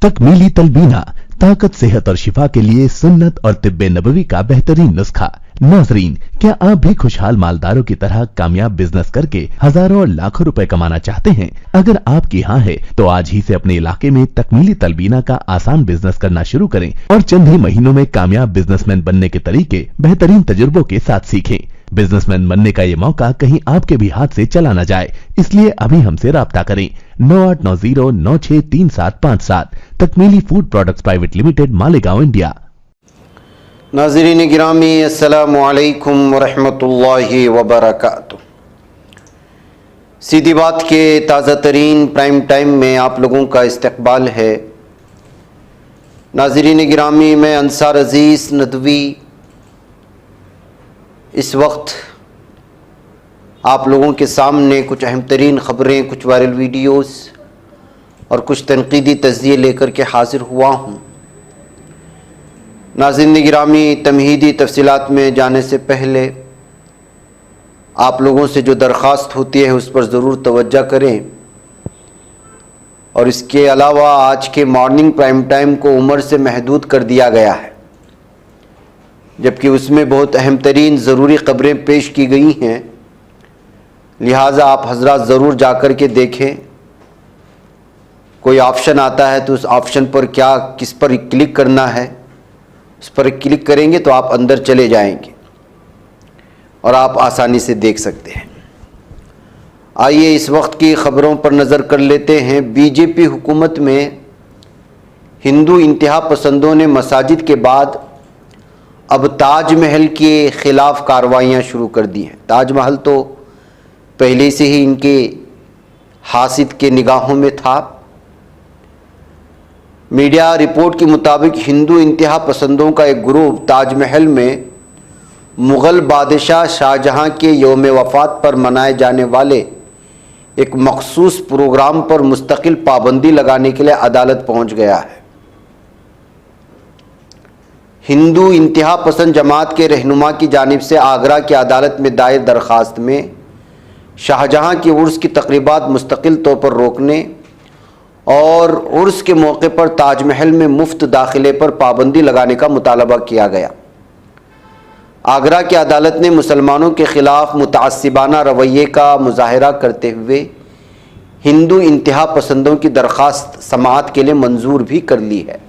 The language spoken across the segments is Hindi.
तकमीली तलबीना, ताकत, सेहत और शिफा के लिए सुन्नत और तिब्बे नबवी का बेहतरीन नुस्खा। नाजरीन, क्या आप भी खुशहाल मालदारों की तरह कामयाब बिजनेस करके हजारों और लाखों रुपए कमाना चाहते हैं? अगर आपकी हाँ है तो आज ही से अपने इलाके में तकमीली तलबीना का आसान बिजनेस करना शुरू करें और चंद ही महीनों में कामयाब बिजनेसमैन बनने के तरीके बेहतरीन तजुर्बों के साथ सीखें। बिजनेसमैन बनने का ये मौका कहीं आपके भी हाथ से चला न जाए, इसलिए अभी हमसे राब्ता करें 9890963757। Takmeeli food products private limited, Malegaon, India. नाज़रीन गिरामी, अस्सलामु अलैकुम वरहमतुल्लाहि वबरकातुह। सीधी बात के ताज़ा तरीन प्राइम टाइम में आप लोगों का इस्तकबाल है। नाज़रीन गिरामी, मैं अंसार अज़ीज़ नदवी इस वक्त आप लोगों के सामने कुछ अहम तरीन ख़बरें, कुछ वायरल वीडियोस और कुछ तनकीदी तज़किये लेकर के हाज़िर हुआ हूँ। नाज़रीन गिरामी, तमहीदी तफसीलात में जाने से पहले आप लोगों से जो दरख्वास्त होती है उस पर ज़रूर तवज्जो करें। और इसके अलावा आज के मॉर्निंग प्राइम टाइम को उम्र से महदूद कर दिया गया है, जबकि उसमें बहुत अहम तरीन ज़रूरी ख़बरें पेश की गई हैं। लिहाजा आप हजरात ज़रूर जाकर के देखें। कोई ऑप्शन आता है तो उस ऑप्शन पर किस पर क्लिक करना है, उस पर क्लिक करेंगे तो आप अंदर चले जाएंगे और आप आसानी से देख सकते हैं। आइए इस वक्त की ख़बरों पर नज़र कर लेते हैं। बीजेपी हुकूमत में हिंदू इंतहा पसंदों ने मसाजिद के बाद अब ताजमहल के ख़िलाफ़ कार्रवाइयाँ शुरू कर दी हैं। ताजमहल तो पहले से ही इनके हासिद के निगाहों में था। मीडिया रिपोर्ट के मुताबिक हिंदू इंतहा पसंदों का एक ग्रुप ताजमहल में मुग़ल बादशाह शाहजहां के यौम वफ़ात पर मनाए जाने वाले एक मखसूस प्रोग्राम पर मुस्तकिल पाबंदी लगाने के लिए अदालत पहुंच गया है। हिंदू इंतहा पसंद जमात के रहनुमा की जानिब से आगरा की अदालत में दायर दरख्वास्त में शाहजहां की उर्स की तकरीबात मुस्तकिल तौर पर रोकने और उर्स के मौके पर ताजमहल में मुफ्त दाखिले पर पाबंदी लगाने का मुतालबा किया गया। आगरा की अदालत ने मुसलमानों के ख़िलाफ़ मुतअस्सिबाना रवैये का मुज़ाहरा करते हुए हिंदू इंतहा पसंदों की दरख्वास्त समाअत के लिए मंजूर भी कर ली है।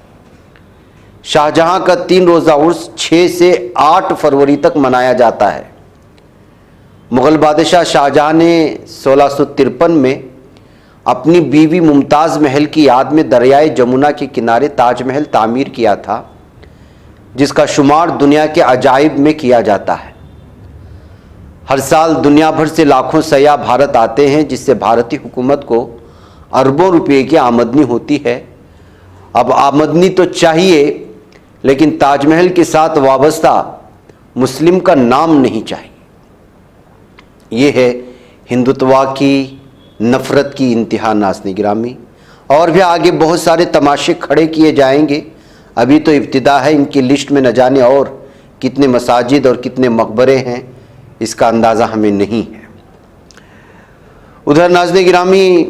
शाहजहां का 3 रोज़ा उर्स 6 से 8 फरवरी तक मनाया जाता है। मुग़ल बादशाह शाहजहां ने 1653 में अपनी बीवी मुमताज़ महल की याद में दरियाए जमुना के किनारे ताजमहल तामीर किया था, जिसका शुमार दुनिया के अजाइब में किया जाता है। हर साल दुनिया भर से लाखों सयाह भारत आते हैं, जिससे भारतीय हुकूमत को अरबों रुपए की आमदनी होती है। अब आमदनी तो चाहिए, लेकिन ताजमहल के साथ वाबस्ता मुस्लिम का नाम नहीं चाहिए। ये है हिंदुत्व की नफ़रत की इंतहा। नाज़रीन गिरामी, और भी आगे बहुत सारे तमाशे खड़े किए जाएंगे। अभी तो इब्तिदा है। इनकी लिस्ट में न जाने और कितने मसाजिद और कितने मकबरे हैं, इसका अंदाज़ा हमें नहीं है। उधर नाज़रीन गिरामी,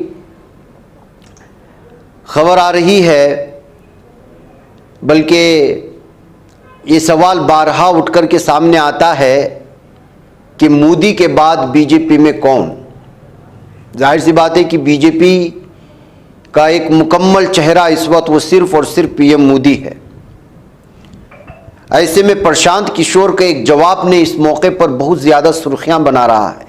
खबर आ रही है, बल्कि ये सवाल बारहा उठ कर के सामने आता है कि मोदी के बाद बीजेपी में कौन। जाहिर सी बात है कि बीजेपी का एक मुकम्मल चेहरा इस वक्त वो सिर्फ और सिर्फ पीएम मोदी है। ऐसे में प्रशांत किशोर का एक जवाब ने इस मौके पर बहुत ज़्यादा सुर्खियां बना रहा है।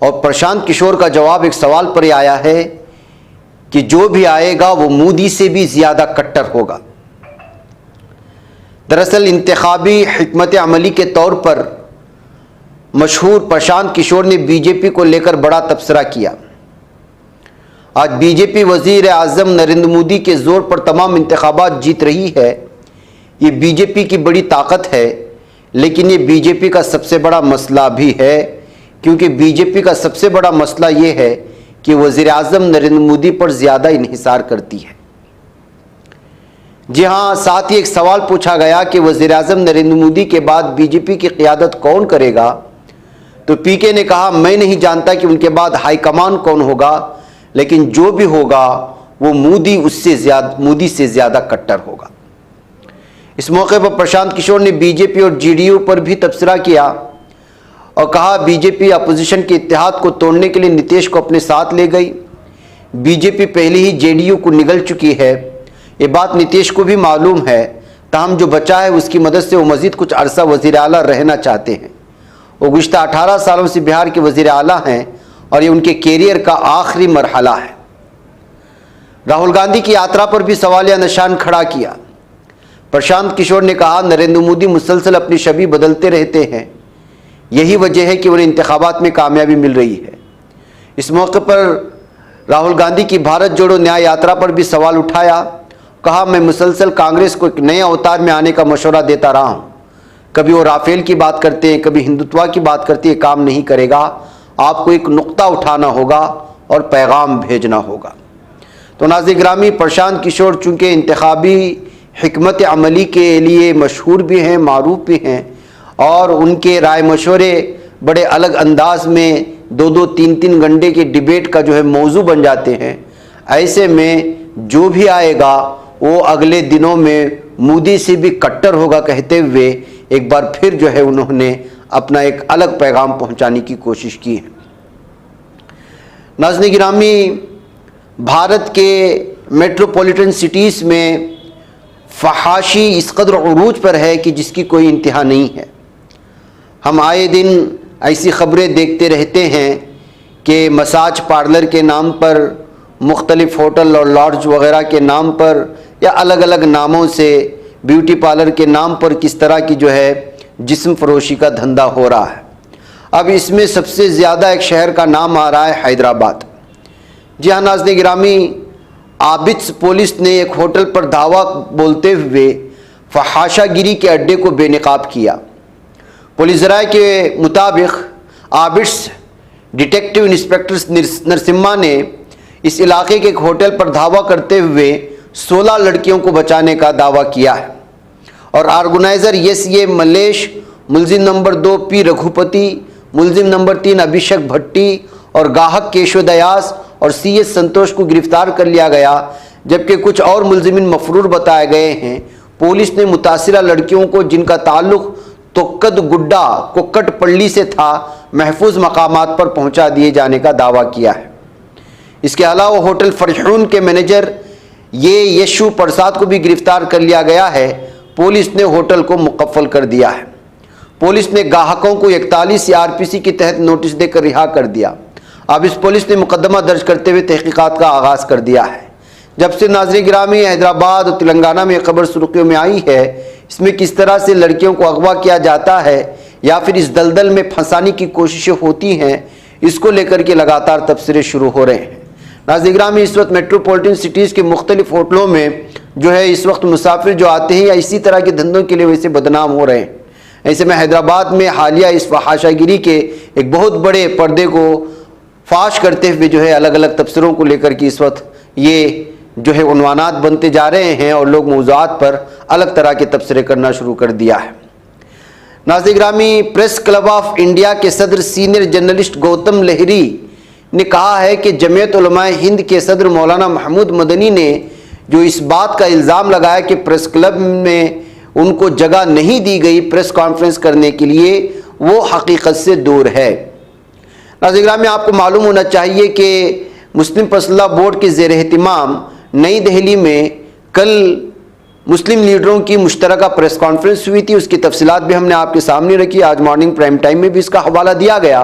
और प्रशांत किशोर का जवाब एक सवाल पर आया है कि जो भी आएगा वो मोदी से भी ज़्यादा कट्टर होगा। दरअसल इंतखाबी हिकमत अमली के तौर पर मशहूर प्रशांत किशोर ने बीजेपी को लेकर बड़ा तबसरा किया। आज बीजेपी वजीर आज़म नरेंद्र मोदी के ज़ोर पर तमाम इंतखाबात जीत रही है। ये बीजेपी की बड़ी ताकत है, लेकिन ये बीजेपी का सबसे बड़ा मसला भी है, क्योंकि बीजेपी का सबसे बड़ा मसला ये है कि वजीर आज़म नरेंद्र मोदी पर ज़्यादा इन्हिसार करती है। जी हाँ, साथ ही एक सवाल पूछा गया कि वजीर आज़म नरेंद्र मोदी के बाद बीजेपी की क़ियादत कौन करेगा, तो पीके ने कहा मैं नहीं जानता कि उनके बाद हाईकमान कौन होगा, लेकिन जो भी होगा वो मोदी से ज़्यादा कट्टर होगा। इस मौके पर प्रशांत किशोर ने बीजेपी और जेडीयू पर भी तबसरा किया और कहा बीजेपी अपोजिशन के इत्तेहाद को तोड़ने के लिए नीतीश को अपने साथ ले गई। बीजेपी पहले ही जेडीयू को निगल चुकी है, ये बात नीतीश को भी मालूम है। ताहम जो बचा है उसकी मदद से वो मज़ीद कुछ अरसा वज़ीर आला रहना चाहते हैं। वो गुज़िश्ता 18 सालों से बिहार के वज़ीर आला हैं और ये उनके कैरियर का आखिरी मरहला है। राहुल गांधी की यात्रा पर भी सवालिया निशान खड़ा किया। प्रशांत किशोर ने कहा नरेंद्र मोदी मुसलसल अपनी छवि बदलते रहते हैं, यही वजह है कि उन्हें इंतखाबात में कामयाबी मिल रही है। इस मौके पर राहुल गांधी की भारत जोड़ो न्याय यात्रा पर भी सवाल उठाया। कहा मैं मुसलसल कांग्रेस को एक नए अवतार में आने का मशवरा देता रहा हूँ। कभी वो राफेल की बात करते हैं, कभी हिंदुत्व की बात करते हैं, काम नहीं करेगा। आपको एक नुक्ता उठाना होगा और पैगाम भेजना होगा। तो नाज़रीन गिरामी, प्रशांत किशोर चूँकि इंतखाबी हिकमत अमली के लिए मशहूर भी हैं, मारूफ भी हैं और उनके राय मशवरे बड़े अलग अंदाज में 2-2, 3-3 घंटे के डिबेट का जो है मौजू बन जाते हैं। ऐसे में जो भी आएगा वो अगले दिनों में मोदी से भी कट्टर होगा कहते हुए एक बार फिर जो है उन्होंने अपना एक अलग पैगाम पहुंचाने की कोशिश की है। नाज़रीन गिरामी, भारत के मेट्रोपॉलिटन सिटीज़ में फहाशी इस कदर उरूज पर है कि जिसकी कोई इंतहा नहीं है। हम आए दिन ऐसी खबरें देखते रहते हैं कि मसाज पार्लर के नाम पर, मुख्तलिफ होटल और लॉज वगैरह के नाम पर या अलग अलग नामों से ब्यूटी पार्लर के नाम पर किस तरह की जो है जिस्म फरोशी का धंधा हो रहा है। अब इसमें सबसे ज़्यादा एक शहर का नाम आ रहा है हैदराबाद। जी हाँ नाज़रीन गिरामी, आबिद्स पुलिस ने एक होटल पर धावा बोलते हुए फहाशागिरी के अड्डे को बेनकाब किया। पुलिस राय के मुताबिक आबिद्स डिटेक्टिव इंस्पेक्टर नरसिम्हा ने इस इलाके के एक होटल पर धावा करते हुए 16 लड़कियों को बचाने का दावा किया है और ऑर्गेनाइज़र ये मलेश, मुलजिम नंबर 2 पी रघुपति, मुलजिम नंबर 3 अभिषेक भट्टी और गाहक केशव दयास और सीएस संतोष को गिरफ्तार कर लिया गया, जबकि कुछ और मुलजिमिन मफरूर बताए गए हैं। पुलिस ने मुतासिरा लड़कियों को, जिनका ताल्लुक तोक्कद गुड्डा कोक्कटपल्ली से था, महफूज मकामात पर पहुंचा दिए जाने का दावा किया है। इसके अलावा होटल फरहून के मैनेजर ये यशु प्रसाद को भी गिरफ्तार कर लिया गया है। पुलिस ने होटल को मुकफ्फल कर दिया है। पुलिस ने ग्राहकों को 41 CRPC के तहत नोटिस देकर रिहा कर दिया। अब इस पुलिस ने मुकदमा दर्ज करते हुए तहकीकात का आगाज़ कर दिया है। जब से नाज़रीन गिरामी हैदराबाद और तेलंगाना में खबर सुर्खियों में आई है, इसमें किस तरह से लड़कियों को अगवा किया जाता है या फिर इस दलदल में फंसाने की कोशिशें होती हैं, इसको लेकर के लगातार तबसरे शुरू हो रहे हैं। नाज़रीन गिरामी, इस वक्त मेट्रोपॉलिटन सिटीज़ के मुख्तलिफ होटलों में जो है इस वक्त मुसाफिर जो आते हैं या इसी तरह के धंधों के लिए वैसे बदनाम हो रहे हैं। ऐसे में हैदराबाद में हालिया इस फहाशागिरी के एक बहुत बड़े पर्दे को फाश करते हुए जो है अलग अलग तबसरों को लेकर के इस वक्त ये जो है उन्वानात बनते जा रहे हैं और लोग मौज़ूआत पर अलग तरह के तबसरे करना शुरू कर दिया है। नाज़रीन गिरामी, प्रेस क्लब ऑफ इंडिया के सदर सीनियर जर्नलिस्ट गौतम लहरी ने कहा है कि जमीयत उलमाए हिंद के सदर मौलाना महमूद मदनी ने जो इस बात का इल्ज़ाम लगाया कि प्रेस क्लब में उनको जगह नहीं दी गई प्रेस कॉन्फ्रेंस करने के लिए, वो हकीकत से दूर है। नाज़रीन गिरामी, आपको मालूम होना चाहिए कि मुस्लिम फैसला बोर्ड के ज़ेर एहतिमाम नई दिल्ली में कल मुस्लिम लीडरों की मुश्तरका प्रेस कॉन्फ्रेंस हुई थी। उसकी तफसीलात भी हमने आपके सामने रखी। आज मॉर्निंग प्राइम टाइम में भी इसका हवाला दिया गया।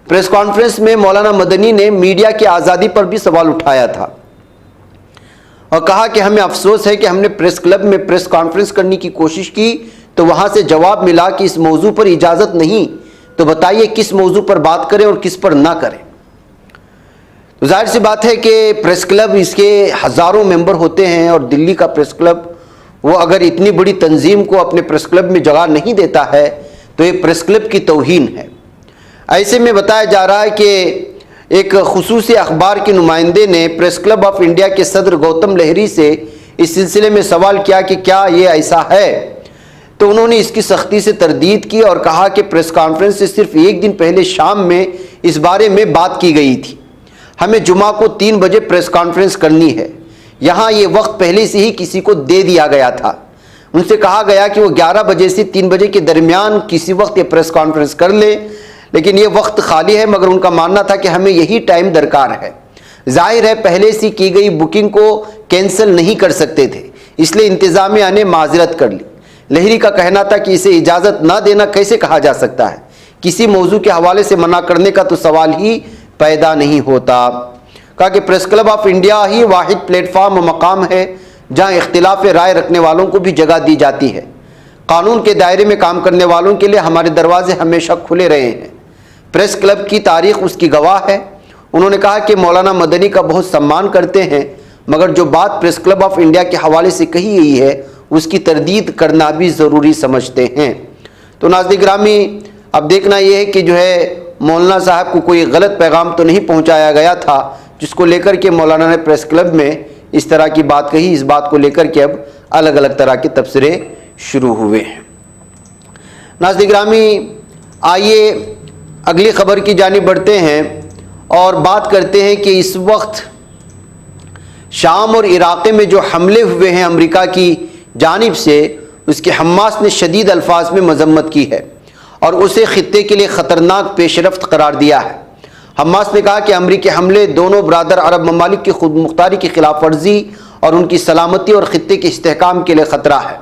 प्रेस कॉन्फ्रेंस में मौलाना मदनी ने मीडिया की आज़ादी पर भी सवाल उठाया था और कहा कि हमें अफसोस है कि हमने प्रेस क्लब में प्रेस कॉन्फ्रेंस करने की कोशिश की तो वहाँ से जवाब मिला कि इस मौजू पर इजाज़त नहीं। तो बताइए किस मौजू पर बात करें और किस पर ना करें। तो जाहिर सी बात है कि प्रेस क्लब, इसके हज़ारों मेंबर होते हैं और दिल्ली का प्रेस क्लब वो अगर इतनी बड़ी तंजीम को अपने प्रेस क्लब में जगह नहीं देता है तो ये प्रेस क्लब की तौहीन है। ऐसे में बताया जा रहा है कि एक खुसूसी अखबार के नुमाइंदे ने प्रेस क्लब ऑफ इंडिया के सदर गौतम लहरी से इस सिलसिले में सवाल किया कि क्या ये ऐसा है, तो उन्होंने इसकी सख्ती से तरदीद की और कहा कि प्रेस कॉन्फ्रेंस से सिर्फ एक दिन पहले शाम में इस बारे में बात की गई थी। हमें जुमा को 3 बजे प्रेस कॉन्फ्रेंस करनी है। यहाँ ये वक्त पहले से ही किसी को दे दिया गया था। उनसे कहा गया कि वो 11 बजे से 3 बजे के दरमियान किसी वक्त ये प्रेस कॉन्फ्रेंस कर ले, लेकिन ये वक्त खाली है। मगर उनका मानना था कि हमें यही टाइम दरकार है। जाहिर है पहले से की गई बुकिंग को कैंसिल नहीं कर सकते थे, इसलिए इंतजामिया ने माजरत कर ली। लहरी का कहना था कि इसे इजाज़त ना देना कैसे कहा जा सकता है, किसी मौजू के हवाले से मना करने का तो सवाल ही पैदा नहीं होता। कहा कि press club of India he Wahid platform और मकाम है जहां इख्तिलाफ राय रखने वालों को भी जगह दी जाती है। कानून के दायरे में काम करने वालों के लिए हमारे दरवाजे हमेशा खुले रहे हैं। प्रेस क्लब की तारीख उसकी गवाह है। उन्होंने कहा कि मौलाना मदनी का बहुत सम्मान करते हैं, मगर जो बात प्रेस क्लब ऑफ इंडिया के हवाले से कही गई है उसकी तरदीद करना भी ज़रूरी समझते हैं। तो नाज़रीन गिरामी, अब देखना यह है कि जो है मौलाना साहब को कोई गलत पैगाम तो नहीं पहुंचाया गया था, जिसको लेकर के मौलाना ने प्रेस क्लब में इस तरह की बात कही। इस बात को लेकर के अब अलग अलग तरह के तबसरे शुरू हुए हैं। नाज़रीन गिरामी, आइए अगली खबर की जानिब बढ़ते हैं और बात करते हैं कि इस वक्त शाम और इराक़ में जो हमले हुए हैं अमेरिका की जानिब से, उसके हमास ने शदीद अल्फाज में मजम्मत की है और उसे खित्ते के लिए ख़तरनाक पेशरफ्त करार दिया है। हमास ने कहा कि अमरीकी हमले दोनों बरादर अरब ममालिक की खुद मुख्तारी की खिलाफ वर्जी और उनकी सलामती और खित्ते के इस्तेहकाम के लिए ख़तरा है।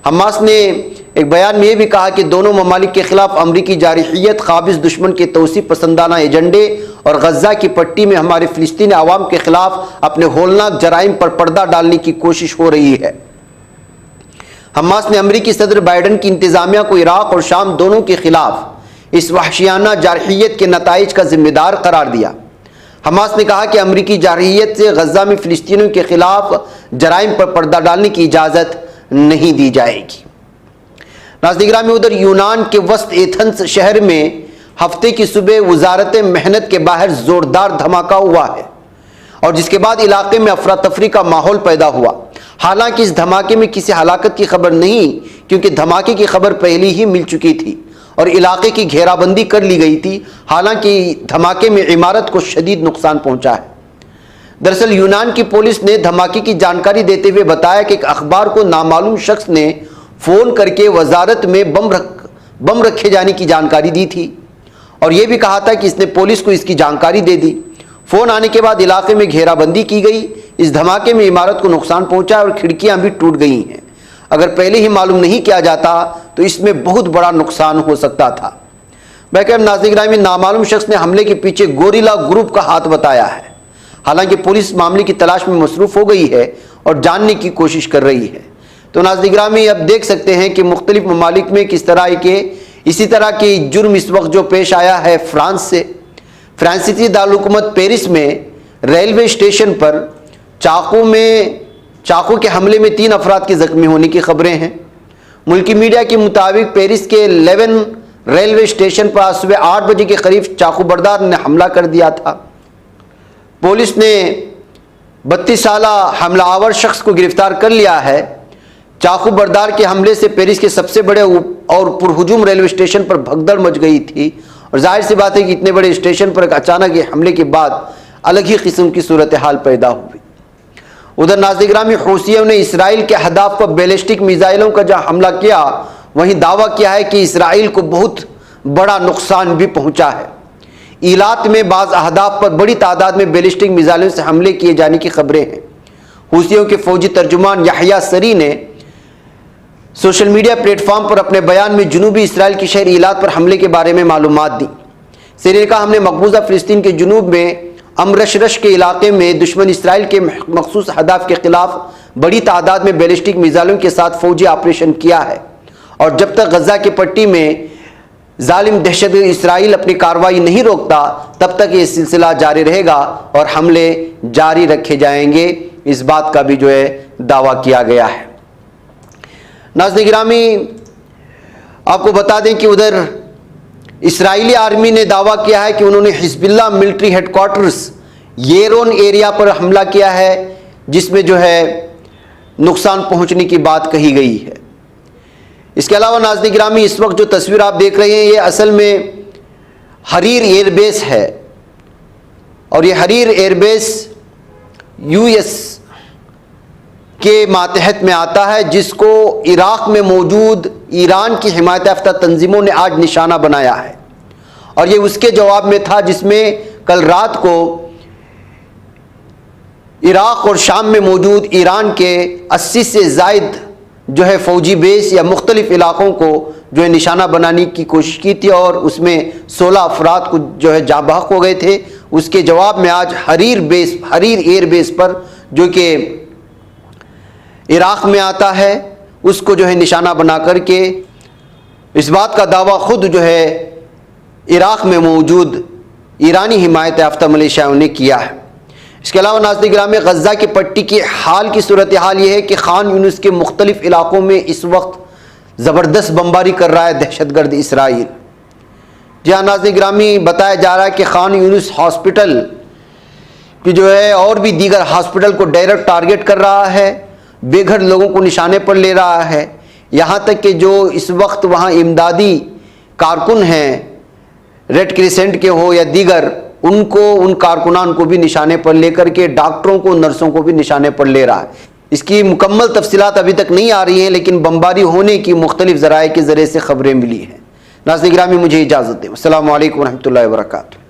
हमास ने एक बयान में यह भी कहा कि दोनों ममालिक के खिलाफ अमरीकी जारहियत, काबिज दुश्मन के तौसीफ पसंदाना एजेंडे और गज़ा की पट्टी में हमारे फ़िलिस्तीनी आवाम के खिलाफ अपने होलनाक जराइम पर पर्दा डालने की कोशिश हो रही है। हमास ने अमरीकी सदर बाइडन की इंतज़ामिया को इराक़ और शाम दोनों के खिलाफ इस वहशियाना जारहियत के नताइज का जिम्मेदार करार दिया। हमास ने कहा कि अमरीकी जारहियत से गज़ा में फ़िलिस्तीनियों के खिलाफ जराइम पर पर्दा डालने की इजाज़त नहीं दी जाएगी। नाज़रीन, उधर यूनान के वस्त एथेंस शहर में हफ्ते की सुबह वजारत मेहनत के बाहर जोरदार धमाका हुआ है और जिसके बाद इलाके में अफरा तफरी का माहौल पैदा हुआ। हालांकि इस धमाके में किसी हलाकत की खबर नहीं, क्योंकि धमाके की खबर पहले ही मिल चुकी थी और इलाके की घेराबंदी कर ली गई थी। हालांकि धमाके में इमारत को शदीद नुकसान पहुंचा है। दरअसल यूनान की पुलिस ने धमाके की जानकारी देते हुए बताया कि एक अखबार को नामालूम शख्स ने फ़ोन करके वजारत में बम रखे जाने की जानकारी दी थी और यह भी कहा था कि इसने पुलिस को इसकी जानकारी दे दी। फ़ोन आने के बाद इलाके में घेराबंदी की गई। इस धमाके में इमारत को नुकसान पहुंचा और खिड़कियां भी टूट गई हैं। अगर पहले ही मालूम नहीं किया जाता तो इसमें बहुत बड़ा नुकसान हो सकता था। बहरहाल नाज़रीन, नामालूम शख्स ने हमले के पीछे गोरिल्ला ग्रुप का हाथ बताया है। हालांकि पुलिस मामले की तलाश में मसरूफ़ हो गई है और जानने की कोशिश कर रही है। तो नाज़रीन, अब देख सकते हैं कि मुख्तलिफ ममालिक में किस तरह के इसी तरह के जुर्म इस वक्त जो पेश आया है फ्रांस से। फ्रांसीसी दारुलहुकूमत पेरिस में रेलवे स्टेशन पर चाकू के हमले में 3 अफराद के ज़ख्मी होने की खबरें हैं। मुल्की मीडिया के मुताबिक पेरिस के 11 रेलवे स्टेशन पर आज सुबह 8 बजे के करीब चाकू बरदार ने हमला कर दिया था। पुलिस ने 32 साला हमलावर शख्स को गिरफ्तार कर लिया है। चाकू बरदार के हमले से पेरिस के सबसे बड़े और पुरहुजूम रेलवे स्टेशन पर भगदड़ मच गई थी और जाहिर सी बात है कि इतने बड़े स्टेशन पर अचानक ये हमले के बाद अलग ही किस्म की सूरत हाल पैदा हुई। उधर नाज़रीन, हूसियों ने इसराइल के अहदाफ पर बैलिस्टिक मिसाइलों का जहां हमला किया, वहीं दावा किया है कि इसराइल को बहुत बड़ा नुकसान भी पहुंचा है। इलात में बाज़ अहदाफ पर बड़ी तादाद में बैलिस्टिक मिसाइलों से हमले किए जाने की खबरें हैं। हूसियों के फौजी तर्जुमान याह्या सरी ने सोशल मीडिया प्लेटफॉर्म पर अपने बयान में जनूबी इसराइल के शहर इलात पर हमले के बारे में मालूमात दी। सरी ने कहा, हमने मकबूजा फ़िलिस्तीन के जुनूब में अमरशरश के इलाके में दुश्मन इसराइल के मखसूस अहदाफ के खिलाफ बड़ी तादाद में बैलिस्टिक मिसाइलों के साथ फौजी ऑपरेशन किया है और जब तक गज़ा की पट्टी में जालिम दहशतगर्द इसराइल अपनी कार्रवाई नहीं रोकता तब तक ये सिलसिला जारी रहेगा और हमले जारी रखे जाएंगे। इस बात का भी जो है दावा किया गया है। नाज़रीन गिरामी, आपको बता दें कि उधर इस्राएली आर्मी ने दावा किया है कि उन्होंने हिज़्बुल्लाह मिलिट्री हेडक्वार्टर्स येरोन एरिया पर हमला किया है, जिसमें जो है नुकसान पहुंचने की बात कही गई है। इसके अलावा नाज़रीन गिरामी, इस वक्त जो तस्वीर आप देख रहे हैं ये असल में हरीर एयरबेस है और ये हरीर एयरबेस यूएस के मातहत में आता है, जिसको इराक़ में मौजूद ईरान की हिमायत याफ्ता तंजीमों ने आज निशाना बनाया है। और ये उसके जवाब में था जिसमें कल रात को इराक़ और शाम में मौजूद ईरान के 80 से ज़ायद जो है फ़ौजी बेस या मुख्तलिफ़ इलाक़ों को जो है निशाना बनाने की कोशिश की थी, और उसमें 16 अफराद को जो है जाँ बहक हो गए थे। उसके जवाब में आज हरीर एयर बेस पर जो कि इराक़ में आता है, उसको जो है निशाना बना करके इस बात का दावा खुद जो है इराक़ में मौजूद ईरानी हिमायत याफ्ता मलेशियाओं ने किया है। इसके अलावा नाज़रीन गिरामी, गज़ा की पट्टी की हाल की सूरत हाल ये है कि खान यूनिस के मुख्तलिफ़ इलाक़ों में इस वक्त ज़बरदस्त बमबारी कर रहा है दहशतगर्द इसराइल। जहाँ नाज़रीन गिरामी बताया जा रहा है कि खान यूनिस हॉस्पिटल की जो है और भी दीगर हॉस्पिटल को डायरेक्ट टारगेट कर रहा है, बेघर लोगों को निशाने पर ले रहा है। यहाँ तक कि जो इस वक्त वहाँ इमदादी कारकुन हैं, रेड क्रिसेंट के हो या दीगर, उनको, उन कारकुनान को भी निशाने पर लेकर के डॉक्टरों को, नर्सों को भी निशाने पर ले रहा है। इसकी मुकम्मल तफसीलात अभी तक नहीं आ रही हैं, लेकिन बमबारी होने की मुख्तलिफ ज़राए के ज़रिए से ख़बरें मिली हैं। नाज़रीन गिरामी, मुझे इजाज़त दें। अस्सलामु अलैकुम रहमतुल्लाहि व बरकातुहू।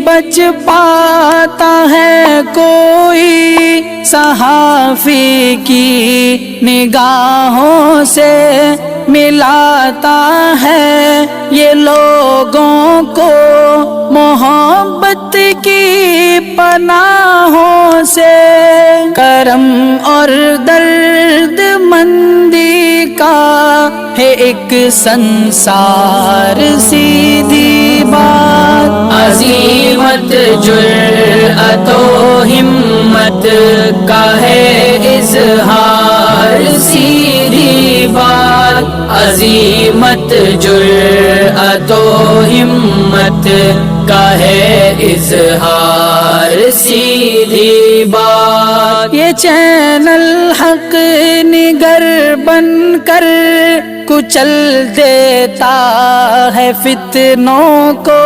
बच पाता है कोई सहाफ़ी की निगाहों से, मिलाता है ये लोगों को मोहब्बत की पनाहों से। करम और दर्द मंदी का है एक संसार, सीधी बात अज़ीमत जुर्अतो हिम्मत का है इज़हार, सीधी बात अज़ीमत जुर्अतो हिम्मत का है इज़हार, सीधी बात। ये चैनल हक निगर बनकर कुचल देता है फितनों को।